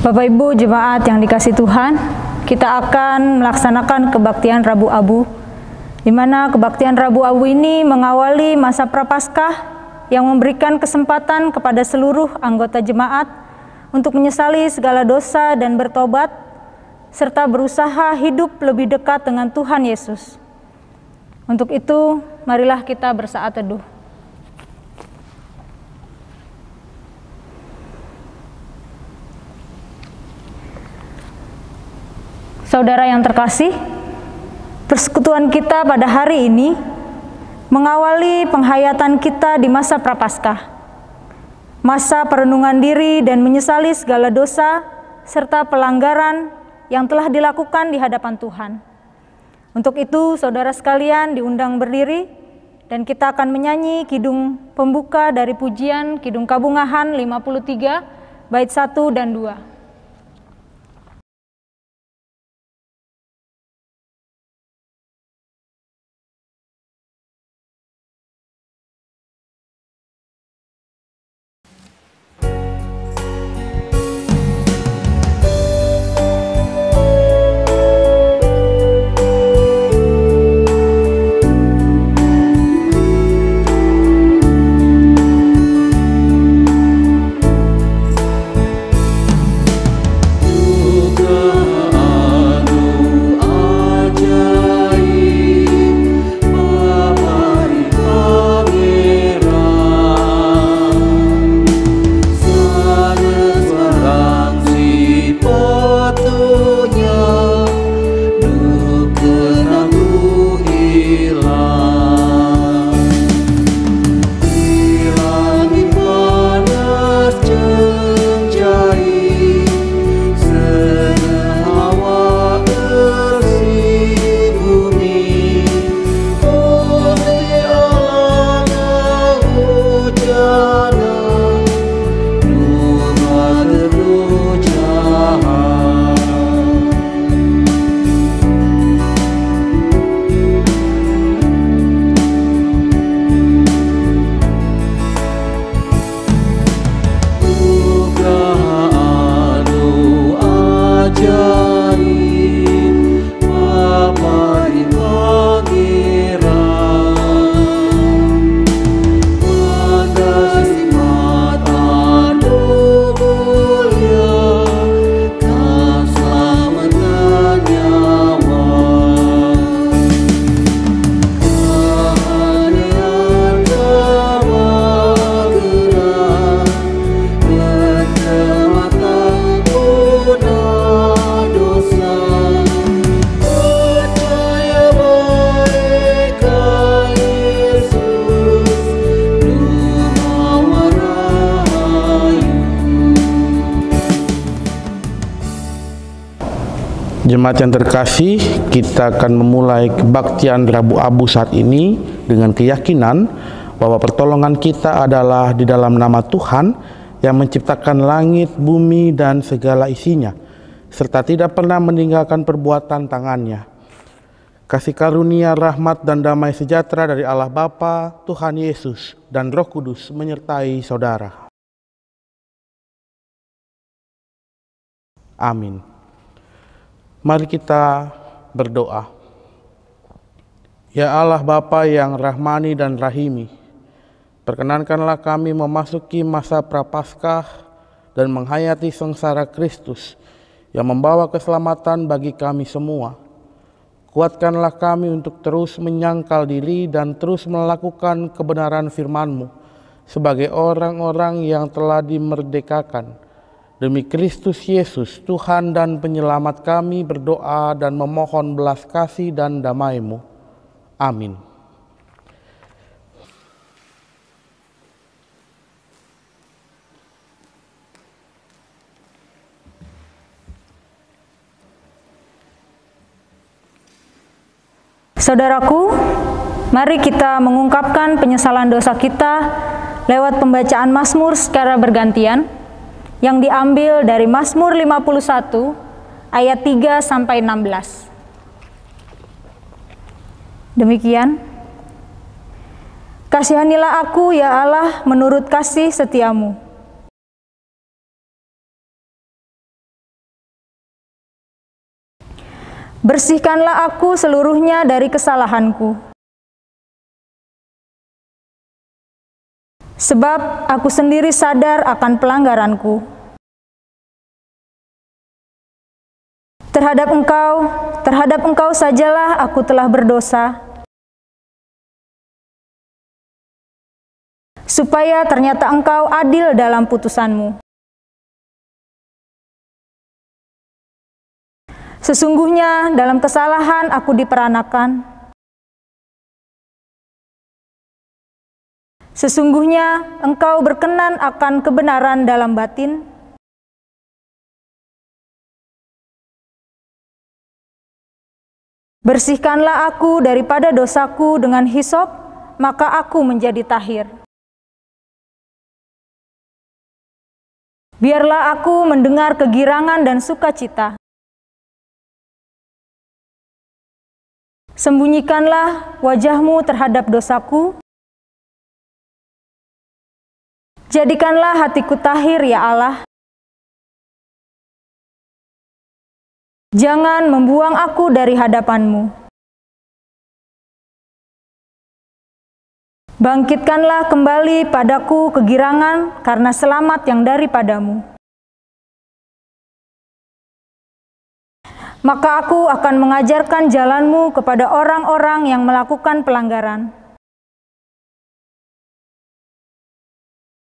Bapak Ibu jemaat yang dikasihi Tuhan, kita akan melaksanakan kebaktian Rabu Abu, di mana kebaktian Rabu Abu ini mengawali masa Prapaskah yang memberikan kesempatan kepada seluruh anggota jemaat untuk menyesali segala dosa dan bertobat, serta berusaha hidup lebih dekat dengan Tuhan Yesus. Untuk itu, marilah kita bersaat teduh. Saudara yang terkasih, persekutuan kita pada hari ini mengawali penghayatan kita di masa Prapaskah, masa perenungan diri dan menyesali segala dosa serta pelanggaran yang telah dilakukan di hadapan Tuhan. Untuk itu, saudara sekalian diundang berdiri dan kita akan menyanyi kidung pembuka dari pujian Kidung Kabungahan 53 bait 1 dan 2. Jemaat yang terkasih, kita akan memulai kebaktian Rabu Abu saat ini dengan keyakinan bahwa pertolongan kita adalah di dalam nama Tuhan yang menciptakan langit, bumi, dan segala isinya, serta tidak pernah meninggalkan perbuatan tangannya. Kasih karunia, rahmat, dan damai sejahtera dari Allah Bapa, Tuhan Yesus, dan Roh Kudus menyertai saudara. Amin. Mari kita berdoa. Ya Allah Bapa yang rahmani dan rahimi, perkenankanlah kami memasuki masa Prapaskah dan menghayati sengsara Kristus yang membawa keselamatan bagi kami semua. Kuatkanlah kami untuk terus menyangkal diri dan terus melakukan kebenaran firman-Mu sebagai orang-orang yang telah dimerdekakan. Demi Kristus Yesus, Tuhan dan Penyelamat kami berdoa dan memohon belas kasih dan damai-Mu. Amin. Saudaraku, mari kita mengungkapkan penyesalan dosa kita lewat pembacaan Mazmur secara bergantian yang diambil dari Mazmur 51 ayat 3 sampai 16. Demikian, kasihanilah aku ya Allah menurut kasih setiamu. Bersihkanlah aku seluruhnya dari kesalahanku. Sebab aku sendiri sadar akan pelanggaranku. Terhadap Engkau sajalah aku telah berdosa, supaya ternyata Engkau adil dalam putusan-Mu. Sesungguhnya dalam kesalahan aku diperanakan. Sesungguhnya Engkau berkenan akan kebenaran dalam batin. Bersihkanlah aku daripada dosaku dengan hisop, maka aku menjadi tahir. Biarlah aku mendengar kegirangan dan sukacita. Sembunyikanlah wajah-Mu terhadap dosaku. Jadikanlah hatiku tahir, ya Allah. Jangan membuang aku dari hadapan-Mu. Bangkitkanlah kembali padaku kegirangan karena selamat yang daripada-Mu. Maka aku akan mengajarkan jalan-Mu kepada orang-orang yang melakukan pelanggaran.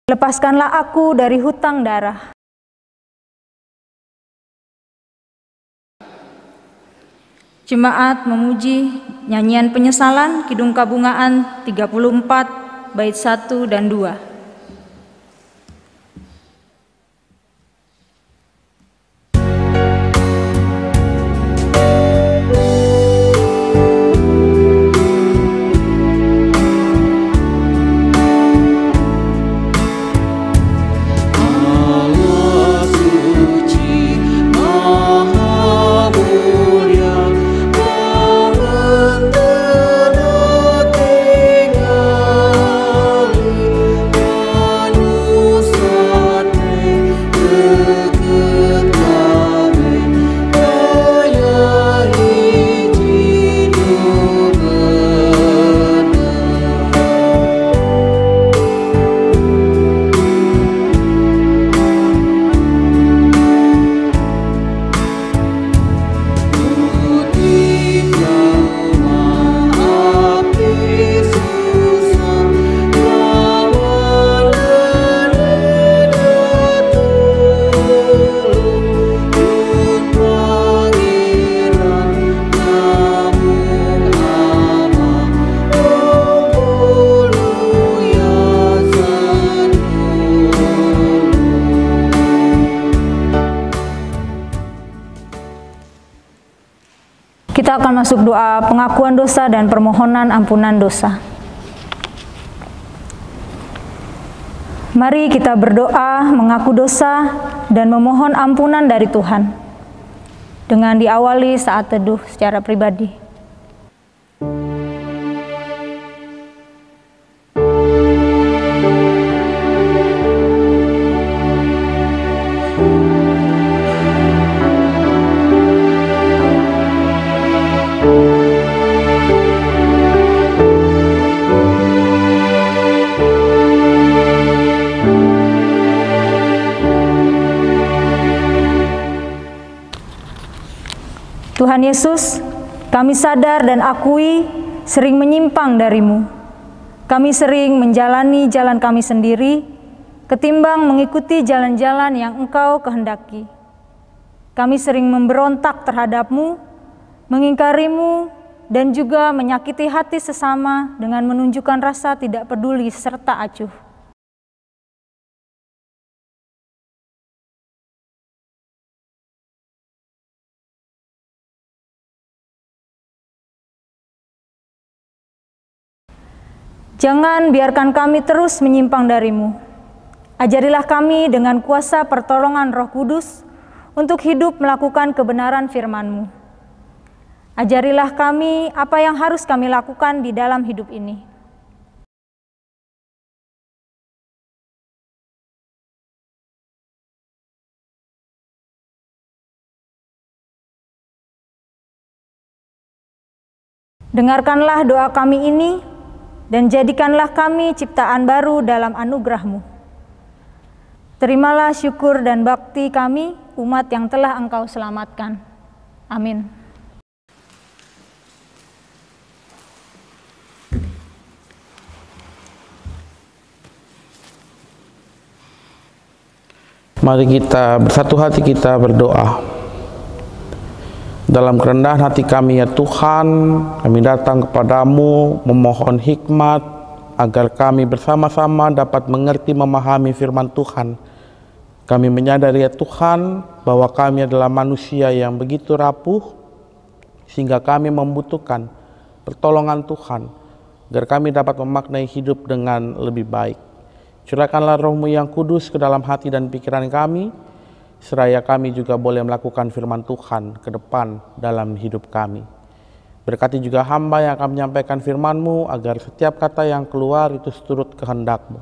Lepaskanlah aku dari hutang darah. Jemaat memuji nyanyian penyesalan Kidung Kabungaan 34 bait 1 dan 2. Kita akan masuk doa pengakuan dosa dan permohonan ampunan dosa. Mari kita berdoa mengaku dosa dan memohon ampunan dari Tuhan. Dengan diawali saat teduh secara pribadi. Tuhan Yesus, kami sadar dan akui sering menyimpang dari-Mu. Kami sering menjalani jalan kami sendiri, ketimbang mengikuti jalan-jalan yang Engkau kehendaki. Kami sering memberontak terhadap-Mu, mengingkari-Mu, dan juga menyakiti hati sesama dengan menunjukkan rasa tidak peduli serta acuh. Jangan biarkan kami terus menyimpang dari-Mu. Ajarilah kami dengan kuasa pertolongan Roh Kudus untuk hidup melakukan kebenaran firman-Mu. Ajarilah kami apa yang harus kami lakukan di dalam hidup ini. Dengarkanlah doa kami ini, dan jadikanlah kami ciptaan baru dalam anugerah-Mu. Terimalah syukur dan bakti kami, umat yang telah Engkau selamatkan. Amin. Mari kita bersatu hati, kita berdoa. Dalam kerendahan hati kami ya Tuhan, kami datang kepadamu memohon hikmat agar kami bersama-sama dapat mengerti memahami firman Tuhan. Kami menyadari ya Tuhan bahwa kami adalah manusia yang begitu rapuh sehingga kami membutuhkan pertolongan Tuhan agar kami dapat memaknai hidup dengan lebih baik. Curahkanlah Roh-Mu yang kudus ke dalam hati dan pikiran kami, seraya kami juga boleh melakukan firman Tuhan ke depan dalam hidup kami. Berkati juga hamba yang akan menyampaikan firman-Mu, agar setiap kata yang keluar itu seturut kehendak-Mu.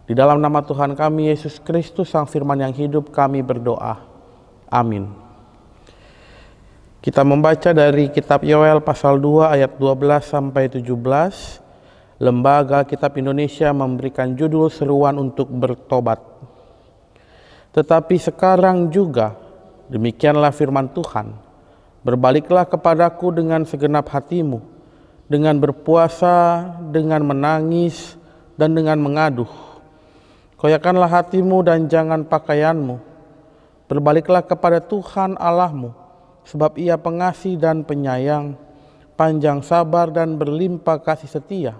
Di dalam nama Tuhan kami, Yesus Kristus, Sang Firman yang hidup, kami berdoa. Amin. Kita membaca dari kitab Yoel pasal 2 ayat 12-17. Lembaga Kitab Indonesia memberikan judul seruan untuk bertobat. Tetapi sekarang juga, demikianlah firman Tuhan, berbaliklah kepadaku dengan segenap hatimu, dengan berpuasa, dengan menangis, dan dengan mengaduh. Koyakanlah hatimu dan jangan pakaianmu. Berbaliklah kepada Tuhan Allahmu, sebab Ia pengasih dan penyayang, panjang sabar dan berlimpah kasih setia,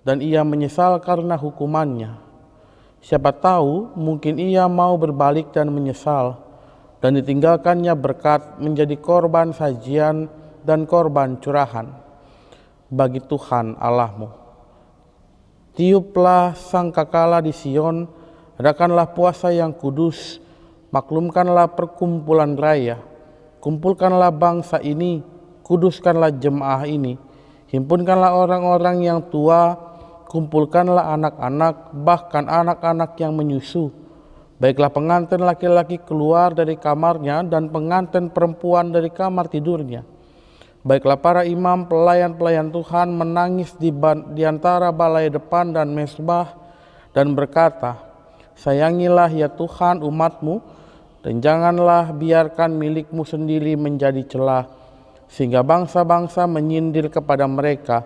dan Ia menyesal karena hukumannya. Siapa tahu mungkin Ia mau berbalik dan menyesal, dan ditinggalkannya berkat menjadi korban sajian dan korban curahan bagi Tuhan Allahmu. Tiuplah sangkakala di Sion, adakanlah puasa yang kudus, maklumkanlah perkumpulan raya, kumpulkanlah bangsa ini, kuduskanlah jemaah ini, himpunkanlah orang-orang yang tua, kumpulkanlah anak-anak, bahkan anak-anak yang menyusu. Baiklah pengantin laki-laki keluar dari kamarnya dan pengantin perempuan dari kamar tidurnya. Baiklah para imam pelayan-pelayan Tuhan menangis di antara balai depan dan mesbah dan berkata, sayangilah ya Tuhan umat-Mu, dan janganlah biarkan milik-Mu sendiri menjadi celah, sehingga bangsa-bangsa menyindir kepada mereka.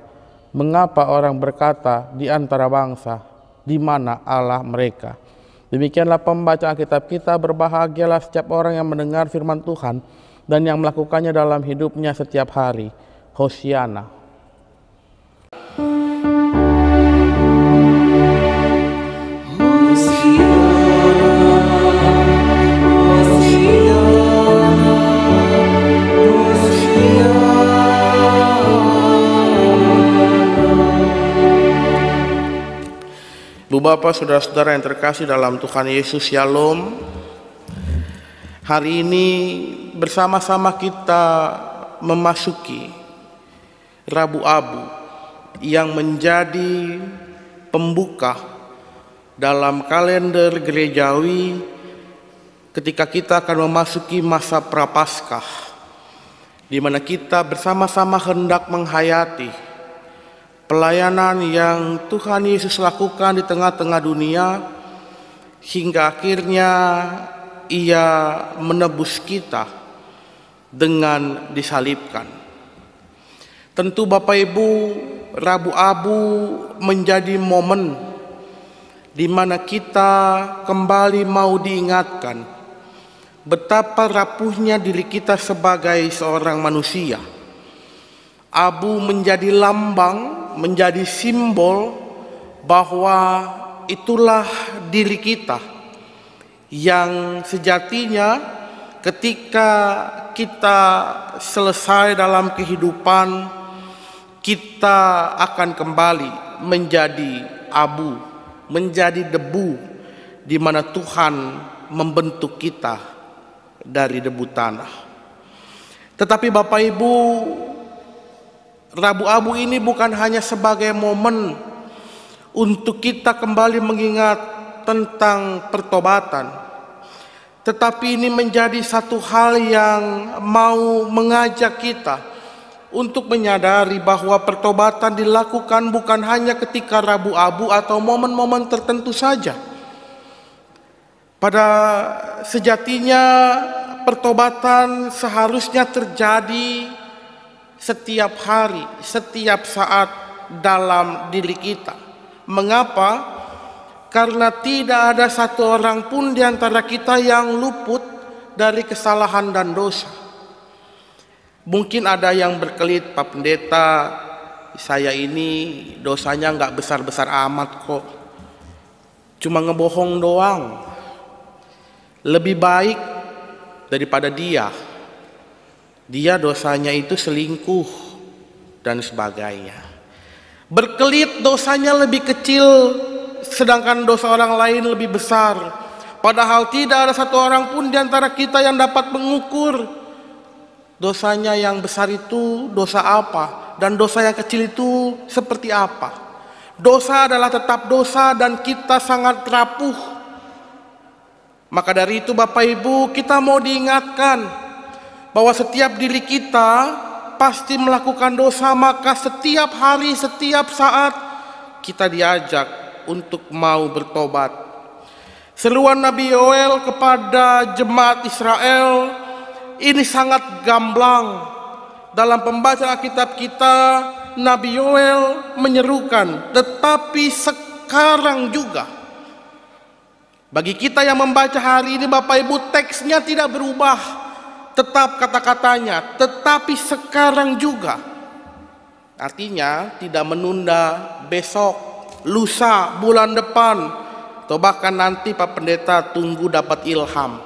Mengapa orang berkata di antara bangsa, di mana Allah mereka? Demikianlah pembacaan kitab kita. Berbahagialah setiap orang yang mendengar firman Tuhan dan yang melakukannya dalam hidupnya setiap hari. Hosiana. Ibu Bapak, saudara-saudara yang terkasih dalam Tuhan Yesus, Shalom. Hari ini bersama-sama kita memasuki Rabu Abu yang menjadi pembuka dalam kalender gerejawi ketika kita akan memasuki masa Prapaskah, di mana kita bersama-sama hendak menghayati pelayanan yang Tuhan Yesus lakukan di tengah-tengah dunia hingga akhirnya Ia menebus kita dengan disalibkan. Tentu Bapak Ibu, Rabu Abu menjadi momen di mana kita kembali mau diingatkan betapa rapuhnya diri kita sebagai seorang manusia. Abu menjadi lambang, menjadi simbol bahwa itulah diri kita yang sejatinya ketika kita selesai dalam kehidupan, kita akan kembali menjadi abu, menjadi debu, di mana Tuhan membentuk kita dari debu tanah. Tetapi Bapak Ibu, Rabu Abu ini bukan hanya sebagai momen untuk kita kembali mengingat tentang pertobatan, tetapi ini menjadi satu hal yang mau mengajak kita untuk menyadari bahwa pertobatan dilakukan bukan hanya ketika rabu-abu atau momen-momen tertentu saja. Pada sejatinya pertobatan seharusnya terjadi setiap hari, setiap saat dalam diri kita. Mengapa? Karena tidak ada satu orang pun di antara kita yang luput dari kesalahan dan dosa. Mungkin ada yang berkelit, Pak Pendeta, saya ini dosanya nggak besar-besar amat kok, cuma ngebohong doang, lebih baik daripada dia dosanya itu selingkuh dan sebagainya. Berkelit dosanya lebih kecil, sedangkan dosa orang lain lebih besar. Padahal tidak ada satu orang pun di antara kita yang dapat mengukur dosanya yang besar itu dosa apa, dan dosa yang kecil itu seperti apa. Dosa adalah tetap dosa dan kita sangat rapuh. Maka dari itu Bapak Ibu, kita mau diingatkan bahwa setiap diri kita pasti melakukan dosa. Maka setiap hari, setiap saat kita diajak untuk mau bertobat. Seruan Nabi Yoel kepada jemaat Israel ini sangat gamblang. Dalam pembacaan Alkitab kita, Nabi Yoel menyerukan, tetapi sekarang juga. Bagi kita yang membaca hari ini Bapak Ibu, teksnya tidak berubah, tetap kata-katanya, tetapi sekarang juga. Artinya tidak menunda besok, lusa, bulan depan, atau bahkan nanti Pak Pendeta tunggu dapat ilham.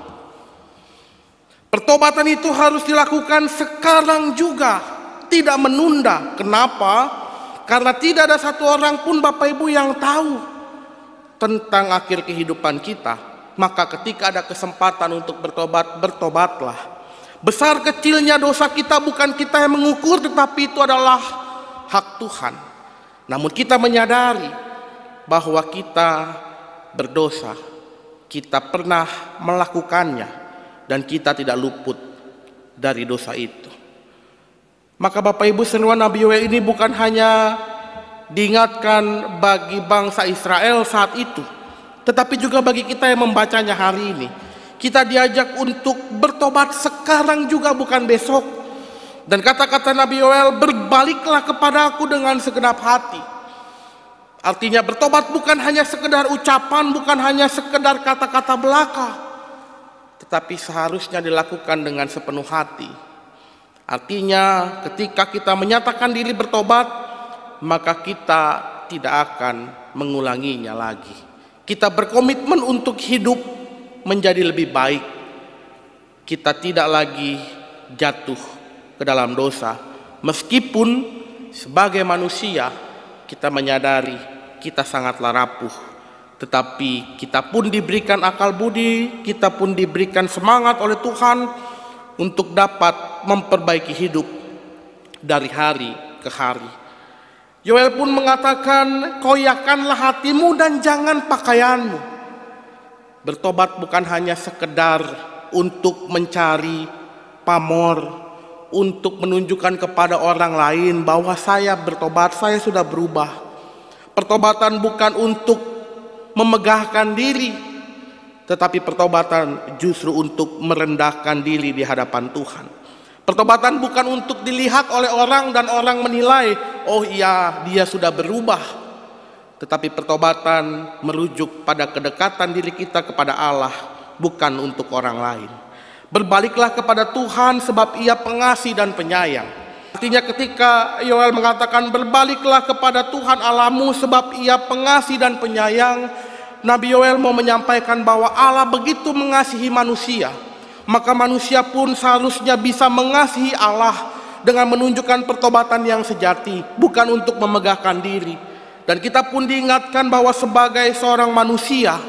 Pertobatan itu harus dilakukan sekarang juga, tidak menunda. Kenapa? Karena tidak ada satu orang pun Bapak Ibu yang tahu tentang akhir kehidupan kita. Maka ketika ada kesempatan untuk bertobat, bertobatlah. Besar kecilnya dosa kita bukan kita yang mengukur, tetapi itu adalah hak Tuhan. Namun kita menyadari bahwa kita berdosa, kita pernah melakukannya, dan kita tidak luput dari dosa itu. Maka Bapak Ibu, seruan Nabi Yoel ini bukan hanya diingatkan bagi bangsa Israel saat itu, tetapi juga bagi kita yang membacanya hari ini. Kita diajak untuk bertobat sekarang juga, bukan besok. Dan kata-kata Nabi Yoel, berbaliklah kepada aku dengan segenap hati. Artinya bertobat bukan hanya sekedar ucapan, bukan hanya sekedar kata-kata belaka, tetapi seharusnya dilakukan dengan sepenuh hati. Artinya ketika kita menyatakan diri bertobat, maka kita tidak akan mengulanginya lagi. Kita berkomitmen untuk hidup menjadi lebih baik. Kita tidak lagi jatuh ke dalam dosa. Meskipun sebagai manusia kita menyadari kita sangatlah rapuh, tetapi kita pun diberikan akal budi, kita pun diberikan semangat oleh Tuhan untuk dapat memperbaiki hidup dari hari ke hari. Yoel pun mengatakan, koyakanlah hatimu dan jangan pakaianmu. Bertobat bukan hanya sekedar untuk mencari pamor, untuk menunjukkan kepada orang lain bahwa saya bertobat, saya sudah berubah. Pertobatan bukan untuk memegahkan diri, tetapi pertobatan justru untuk merendahkan diri di hadapan Tuhan. Pertobatan bukan untuk dilihat oleh orang dan orang menilai, oh iya dia sudah berubah, tetapi pertobatan merujuk pada kedekatan diri kita kepada Allah, bukan untuk orang lain. Berbaliklah kepada Tuhan sebab Ia pengasih dan penyayang. Artinya ketika Yoel mengatakan berbaliklah kepada Tuhan Allahmu sebab Ia pengasih dan penyayang, Nabi Yoel mau menyampaikan bahwa Allah begitu mengasihi manusia, maka manusia pun seharusnya bisa mengasihi Allah dengan menunjukkan pertobatan yang sejati, bukan untuk memegahkan diri. Dan kita pun diingatkan bahwa sebagai seorang manusia,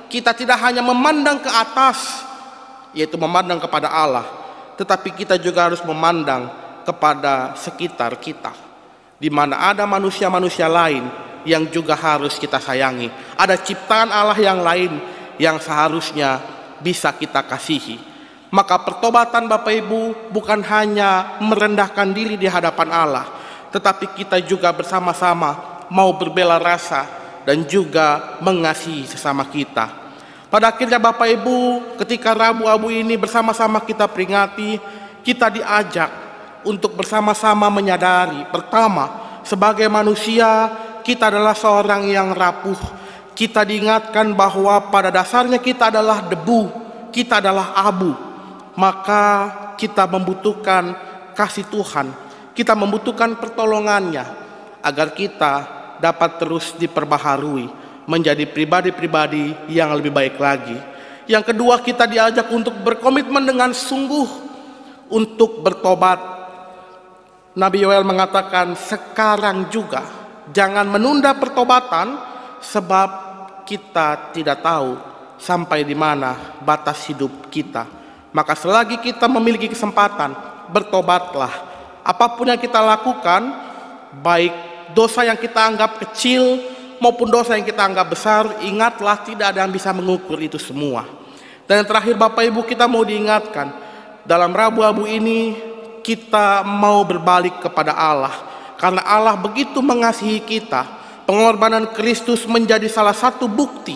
kita tidak hanya memandang ke atas, yaitu memandang kepada Allah, tetapi kita juga harus memandang kepada sekitar kita, di mana ada manusia-manusia lain yang juga harus kita sayangi. Ada ciptaan Allah yang lain yang seharusnya bisa kita kasihi. Maka pertobatan Bapak Ibu bukan hanya merendahkan diri di hadapan Allah, tetapi kita juga bersama-sama mau berbela rasa dan juga mengasihi sesama kita. Pada akhirnya Bapak Ibu, ketika Rabu Abu ini bersama-sama kita peringati, kita diajak untuk bersama-sama menyadari, pertama, sebagai manusia kita adalah seorang yang rapuh. Kita diingatkan bahwa pada dasarnya kita adalah debu, kita adalah abu. Maka kita membutuhkan kasih Tuhan, kita membutuhkan pertolongannya agar kita dapat terus diperbaharui menjadi pribadi-pribadi yang lebih baik lagi. Yang kedua, kita diajak untuk berkomitmen dengan sungguh untuk bertobat. Nabi Yoel mengatakan sekarang juga, jangan menunda pertobatan, sebab kita tidak tahu sampai di mana batas hidup kita. Maka selagi kita memiliki kesempatan, bertobatlah. Apapun yang kita lakukan, baik dosa yang kita anggap kecil maupun dosa yang kita anggap besar, ingatlah tidak ada yang bisa mengukur itu semua. Dan yang terakhir Bapak Ibu, kita mau diingatkan, dalam Rabu Abu ini kita mau berbalik kepada Allah. Karena Allah begitu mengasihi kita, pengorbanan Kristus menjadi salah satu bukti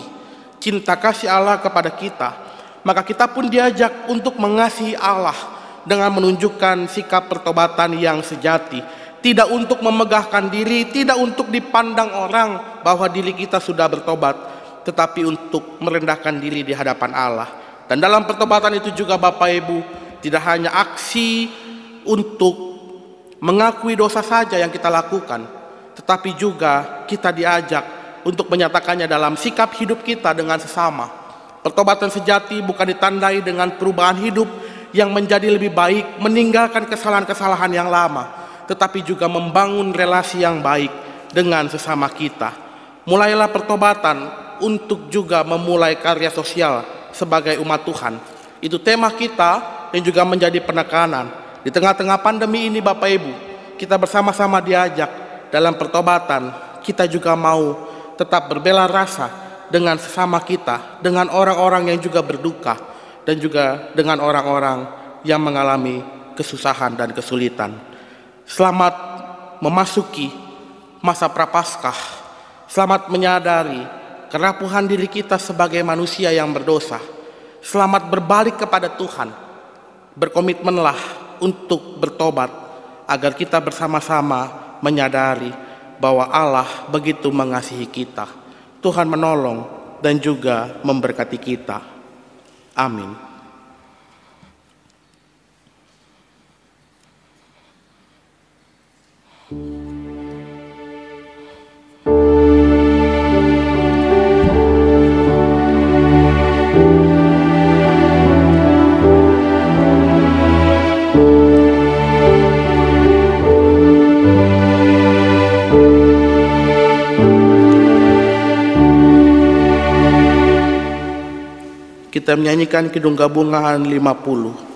cinta kasih Allah kepada kita. Maka kita pun diajak untuk mengasihi Allah dengan menunjukkan sikap pertobatan yang sejati. Tidak untuk memegahkan diri, tidak untuk dipandang orang bahwa diri kita sudah bertobat, tetapi untuk merendahkan diri di hadapan Allah. Dan dalam pertobatan itu juga Bapak Ibu, tidak hanya aksi untuk mengakui dosa saja yang kita lakukan, tetapi juga kita diajak untuk menyatakannya dalam sikap hidup kita dengan sesama. Pertobatan sejati bukan ditandai dengan perubahan hidup yang menjadi lebih baik, meninggalkan kesalahan-kesalahan yang lama, tetapi juga membangun relasi yang baik dengan sesama kita. Mulailah pertobatan untuk juga memulai karya sosial sebagai umat Tuhan. Itu tema kita yang juga menjadi penekanan. Di tengah-tengah pandemi ini Bapak Ibu, kita bersama-sama diajak dalam pertobatan, kita juga mau tetap berbela rasa dengan sesama kita, dengan orang-orang yang juga berduka, dan juga dengan orang-orang yang mengalami kesusahan dan kesulitan. Selamat memasuki masa Prapaskah. Selamat menyadari kerapuhan diri kita sebagai manusia yang berdosa. Selamat berbalik kepada Tuhan. Berkomitmenlah untuk bertobat agar kita bersama-sama menyadari bahwa Allah begitu mengasihi kita. Tuhan menolong dan juga memberkati kita. Amin. Kita menyanyikan Kidung Gabungan 50.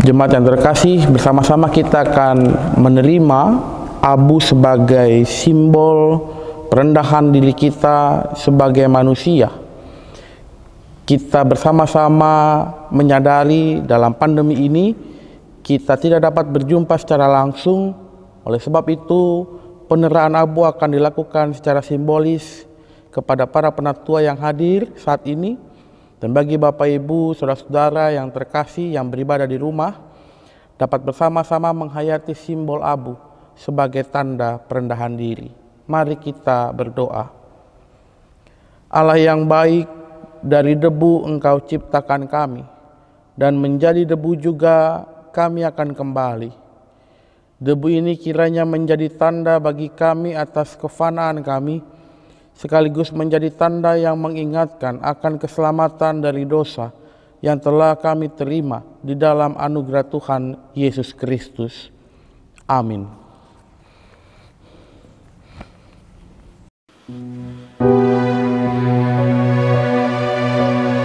Jemaat yang terkasih, bersama-sama kita akan menerima abu sebagai simbol perendahan diri kita sebagai manusia. Kita bersama-sama menyadari dalam pandemi ini kita tidak dapat berjumpa secara langsung. Oleh sebab itu, peneraan abu akan dilakukan secara simbolis kepada para penatua yang hadir saat ini. Dan bagi Bapak Ibu, saudara-saudara yang terkasih yang beribadah di rumah, dapat bersama-sama menghayati simbol abu sebagai tanda perendahan diri. Mari kita berdoa. Allah yang baik, dari debu Engkau ciptakan kami, dan menjadi debu juga kami akan kembali. Debu ini kiranya menjadi tanda bagi kami atas kefanaan kami, sekaligus menjadi tanda yang mengingatkan akan keselamatan dari dosa yang telah kami terima di dalam anugerah Tuhan Yesus Kristus. Amin.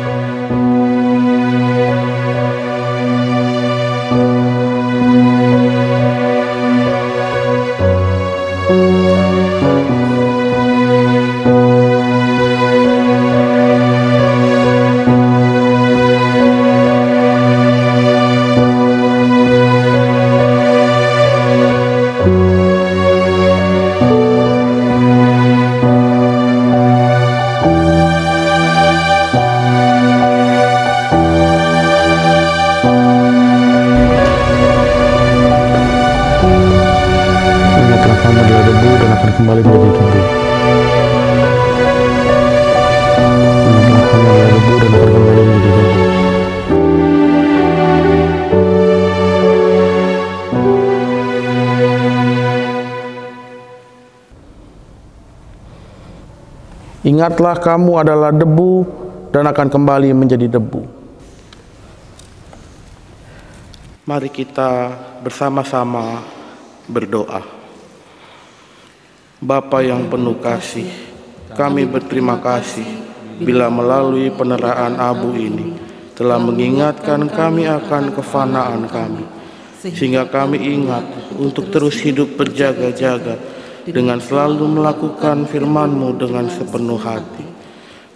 Kembali menjadi debu. Ingatlah kamu adalah debu dan akan kembali menjadi debu. Ingatlah kamu adalah debu dan akan kembali menjadi debu. Mari kita bersama-sama berdoa. Bapa yang penuh kasih, kami berterima kasih bila melalui peneraan abu ini telah mengingatkan kami akan kefanaan kami, sehingga kami ingat untuk terus hidup berjaga-jaga dengan selalu melakukan firman-Mu dengan sepenuh hati.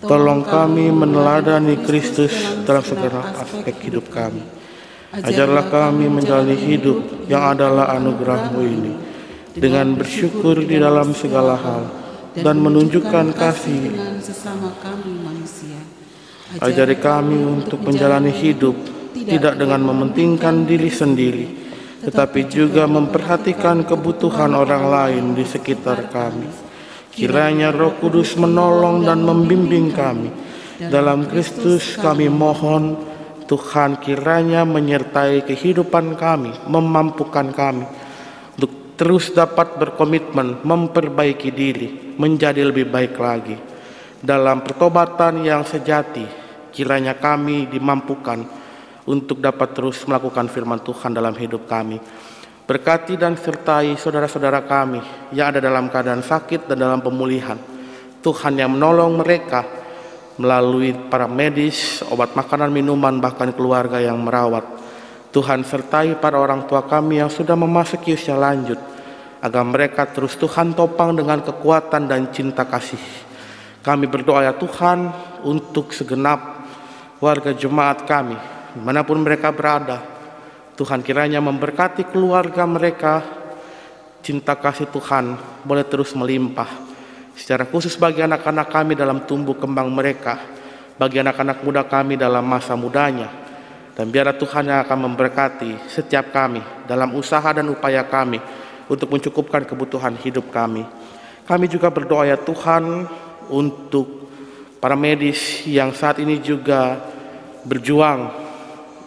Tolong kami meneladani Kristus dalam segala aspek hidup kami. Ajarlah kami menjalani hidup yang adalah anugerah-Mu ini dengan bersyukur di dalam segala hal dan menunjukkan kasih sesama kami manusia. Ajari kami untuk menjalani hidup tidak dengan mementingkan diri sendiri, tetapi juga memperhatikan kebutuhan orang lain di sekitar kami. Kiranya Roh Kudus menolong dan membimbing kami. Dalam Kristus kami mohon, Tuhan kiranya menyertai kehidupan kami, memampukan kami terus dapat berkomitmen memperbaiki diri menjadi lebih baik lagi. Dalam pertobatan yang sejati, kiranya kami dimampukan untuk dapat terus melakukan firman Tuhan dalam hidup kami. Berkati dan sertai saudara-saudara kami yang ada dalam keadaan sakit dan dalam pemulihan. Tuhan yang menolong mereka melalui para medis, obat makanan, minuman, bahkan keluarga yang merawat. Tuhan sertai para orang tua kami yang sudah memasuki usia lanjut, agar mereka terus Tuhan topang dengan kekuatan dan cinta kasih. Kami berdoa ya Tuhan untuk segenap warga jemaat kami, dimanapun mereka berada. Tuhan kiranya memberkati keluarga mereka, cinta kasih Tuhan boleh terus melimpah. Secara khusus bagi anak-anak kami dalam tumbuh kembang mereka, bagi anak-anak muda kami dalam masa mudanya. Dan biarlah Tuhan yang akan memberkati setiap kami dalam usaha dan upaya kami untuk mencukupkan kebutuhan hidup kami. Kami juga berdoa ya Tuhan untuk para medis yang saat ini juga berjuang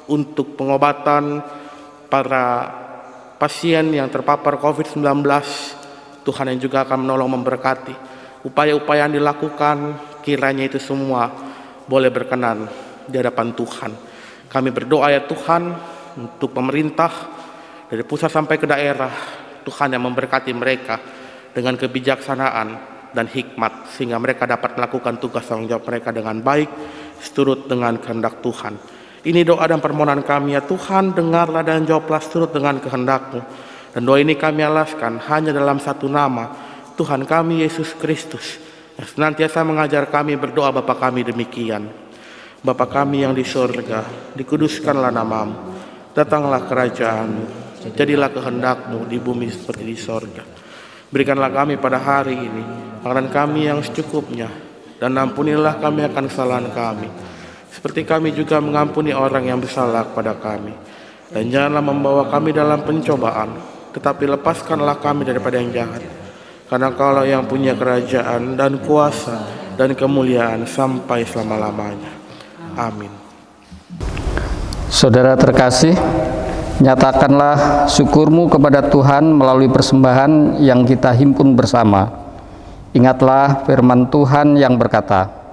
untuk pengobatan para pasien yang terpapar COVID-19. Tuhan yang juga akan menolong memberkati upaya-upaya yang dilakukan, kiranya itu semua boleh berkenan di hadapan Tuhan. Kami berdoa ya Tuhan untuk pemerintah dari pusat sampai ke daerah, Tuhan yang memberkati mereka dengan kebijaksanaan dan hikmat, sehingga mereka dapat melakukan tugas tanggung jawab mereka dengan baik, seturut dengan kehendak Tuhan. Ini doa dan permohonan kami ya Tuhan, dengarlah dan jawablah turut dengan kehendak-Mu. Dan doa ini kami alaskan hanya dalam satu nama, Tuhan kami Yesus Kristus, yang senantiasa mengajar kami berdoa Bapa kami demikian. Bapa kami yang di surga, dikuduskanlah nama-Mu, datanglah kerajaan-Mu, jadilah kehendak-Mu di bumi seperti di surga. Berikanlah kami pada hari ini makanan kami yang secukupnya, dan ampunilah kami akan kesalahan kami, seperti kami juga mengampuni orang yang bersalah kepada kami. Dan janganlah membawa kami dalam pencobaan, tetapi lepaskanlah kami daripada yang jahat. Karena Kaulah yang punya kerajaan dan kuasa dan kemuliaan sampai selama-lamanya. Amin. Saudara terkasih, nyatakanlah syukurmu kepada Tuhan melalui persembahan yang kita himpun bersama. Ingatlah firman Tuhan yang berkata,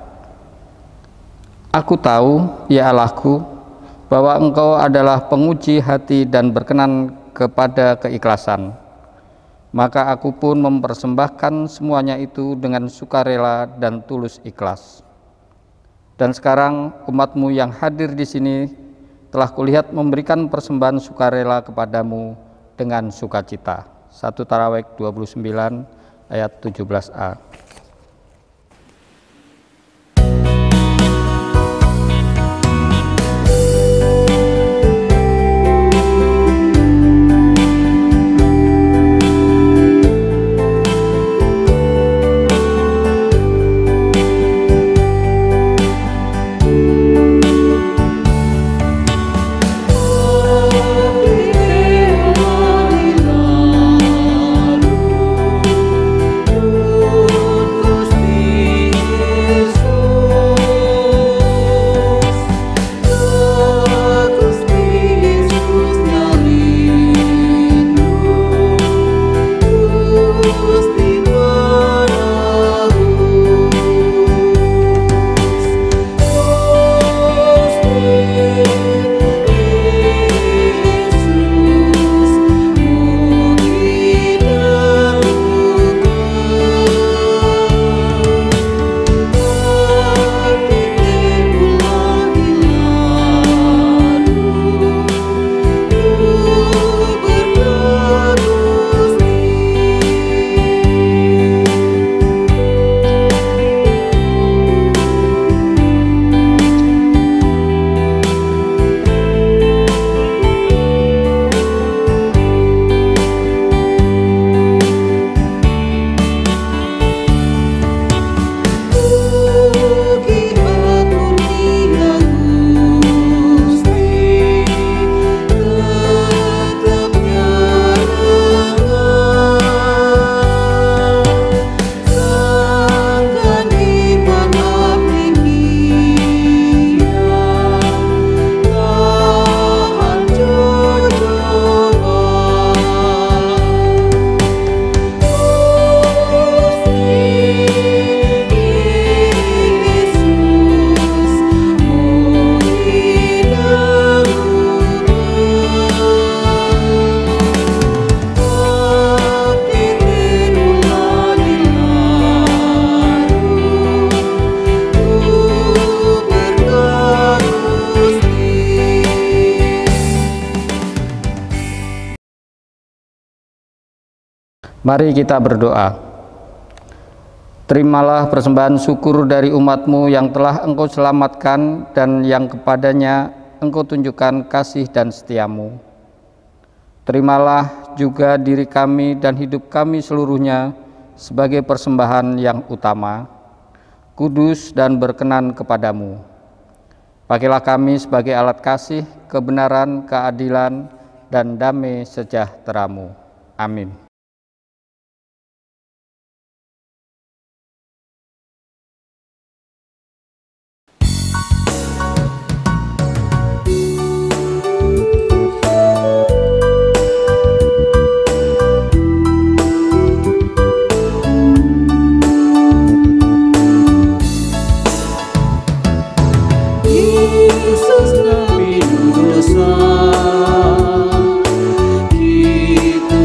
Aku tahu, ya Allahku, bahwa Engkau adalah penguji hati dan berkenan kepada keikhlasan. Maka aku pun mempersembahkan semuanya itu dengan sukarela dan tulus ikhlas. Dan sekarang umat-Mu yang hadir di sini telah kulihat memberikan persembahan sukarela kepadamu dengan sukacita. 1 Tarawek 29 ayat 17a. Mari kita berdoa. Terimalah persembahan syukur dari umat-Mu yang telah Engkau selamatkan dan yang kepadanya Engkau tunjukkan kasih dan setia-Mu. Terimalah juga diri kami dan hidup kami seluruhnya sebagai persembahan yang utama, kudus dan berkenan kepadamu. Pakailah kami sebagai alat kasih, kebenaran, keadilan, dan damai sejahtera-Mu. Amin. Yesus Nabi dosa, kita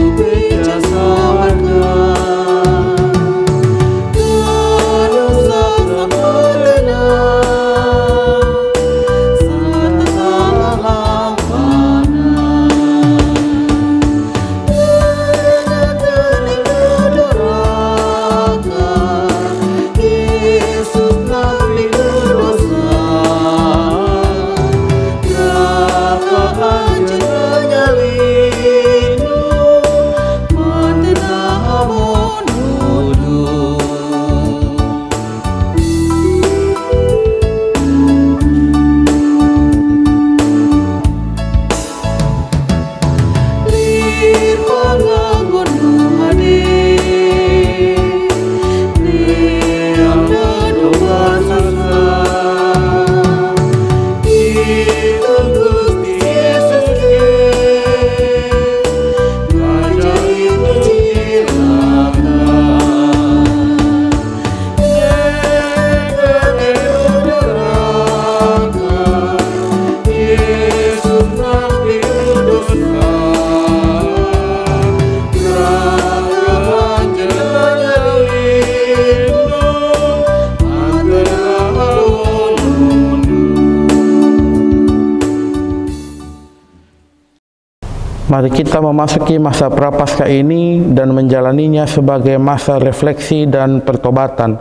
Mari kita memasuki masa Prapaskah ini dan menjalaninya sebagai masa refleksi dan pertobatan.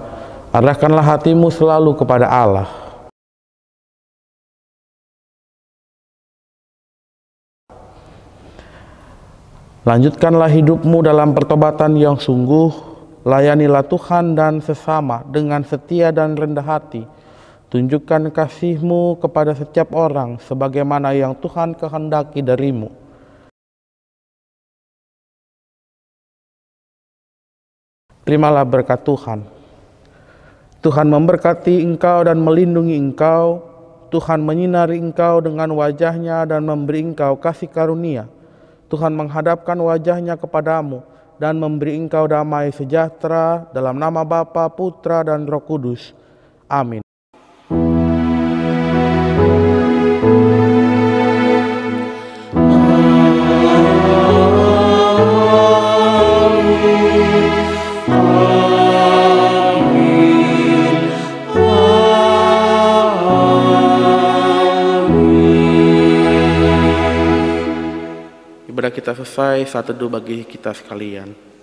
Arahkanlah hatimu selalu kepada Allah. Lanjutkanlah hidupmu dalam pertobatan yang sungguh, layanilah Tuhan dan sesama dengan setia dan rendah hati. Tunjukkan kasih-Mu kepada setiap orang sebagaimana yang Tuhan kehendaki darimu. Terimalah berkat Tuhan. Tuhan memberkati engkau dan melindungi engkau. Tuhan menyinari engkau dengan wajah-Nya dan memberi engkau kasih karunia. Tuhan menghadapkan wajah-Nya kepadamu dan memberi engkau damai sejahtera, dalam nama Bapa, Putra, dan Roh Kudus. Amin. Ibadah kita selesai, saat teduh bagi kita sekalian.